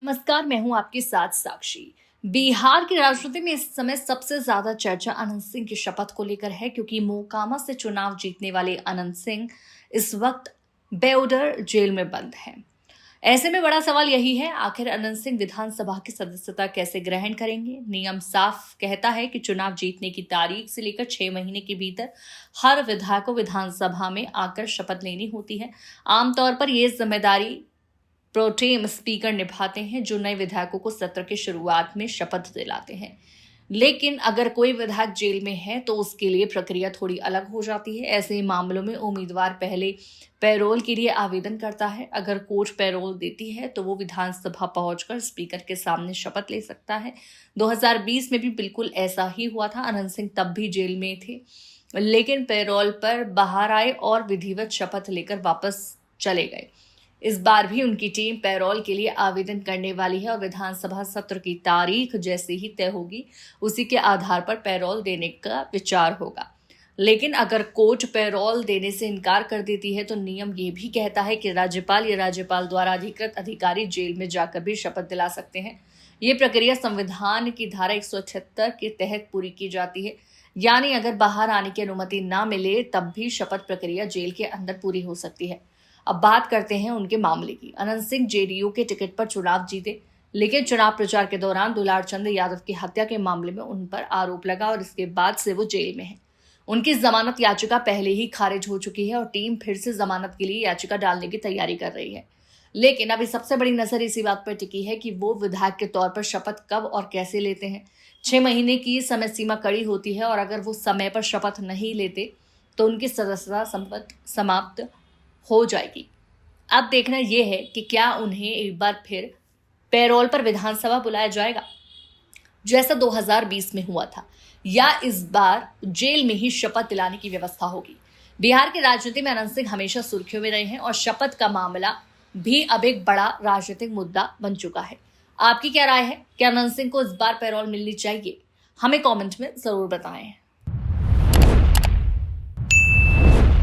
नमस्कार, मैं हूं आपके साथ साक्षी। बिहार की राजनीति में इस समय सबसे ज्यादा चर्चा अनंत सिंह की शपथ को लेकर है, क्योंकि मोकामा से चुनाव जीतने वाले अनंत सिंह इस वक्त बेउडर जेल में बंद हैं। ऐसे में बड़ा सवाल यही है, आखिर अनंत सिंह विधानसभा की सदस्यता कैसे ग्रहण करेंगे। नियम साफ कहता है कि चुनाव जीतने की तारीख से लेकर 6 महीने के भीतर हर विधायक को विधानसभा में आकर शपथ लेनी होती है। आमतौर पर यह जिम्मेदारी प्रोटेम स्पीकर निभाते हैं, जो नए विधायकों को सत्र की शुरुआत में शपथ दिलाते हैं। लेकिन अगर कोई विधायक जेल में है तो उसके लिए प्रक्रिया थोड़ी अलग हो जाती है। ऐसे ही मामलों में उम्मीदवार पहले पैरोल के लिए आवेदन करता है। अगर कोर्ट पैरोल देती है तो वो विधानसभा पहुंचकर स्पीकर के सामने शपथ ले सकता है। 2020 में भी बिल्कुल ऐसा ही हुआ था। अनंत सिंह तब भी जेल में थे, लेकिन पैरोल पर बाहर आए और विधिवत शपथ लेकर वापस चले गए। इस बार भी उनकी टीम पैरोल के लिए आवेदन करने वाली है और विधानसभा सत्र की तारीख जैसे ही तय होगी उसी के आधार पर पैरोल देने का विचार होगा। लेकिन अगर कोर्ट पैरोल देने से इनकार कर देती है तो नियम ये भी कहता है कि राज्यपाल या राज्यपाल द्वारा अधिकृत अधिकारी जेल में जाकर भी शपथ दिला सकते हैं। ये प्रक्रिया संविधान की धारा 176 के तहत पूरी की जाती है, यानी अगर बाहर आने की अनुमति ना मिले तब भी शपथ प्रक्रिया जेल के अंदर पूरी हो सकती है। अब बात करते हैं उनके मामले की। अनंत सिंह जेडीयू के टिकट पर चुनाव जीते, लेकिन चुनाव प्रचार के दौरान दुलार चंद यादव की हत्या के मामले में उन पर आरोप लगा और इसके बाद से वो जेल में है। उनकी जमानत याचिका पहले ही खारिज हो चुकी है और टीम फिर से जमानत के लिए याचिका डालने की तैयारी कर रही है। लेकिन अभी सबसे बड़ी नजर इसी बात पर टिकी है कि वो विधायक के तौर पर शपथ कब और कैसे लेते हैं। 6 महीने की समय सीमा कड़ी होती है और अगर वो समय पर शपथ नहीं लेते तो उनकी सदस्यता समाप्त हो जाएगी। अब देखना यह है कि क्या उन्हें एक बार फिर पैरोल पर विधानसभा बुलाया जाएगा जैसा 2020 में हुआ था, या इस बार जेल में ही शपथ दिलाने की व्यवस्था होगी। बिहार की राजनीति में अनंत सिंह हमेशा सुर्खियों में रहे हैं और शपथ का मामला भी अब एक बड़ा राजनीतिक मुद्दा बन चुका है। आपकी क्या राय है? क्या अनंत सिंह को इस बार पैरोल मिलनी चाहिए? हमें कमेंट में जरूर बताएं।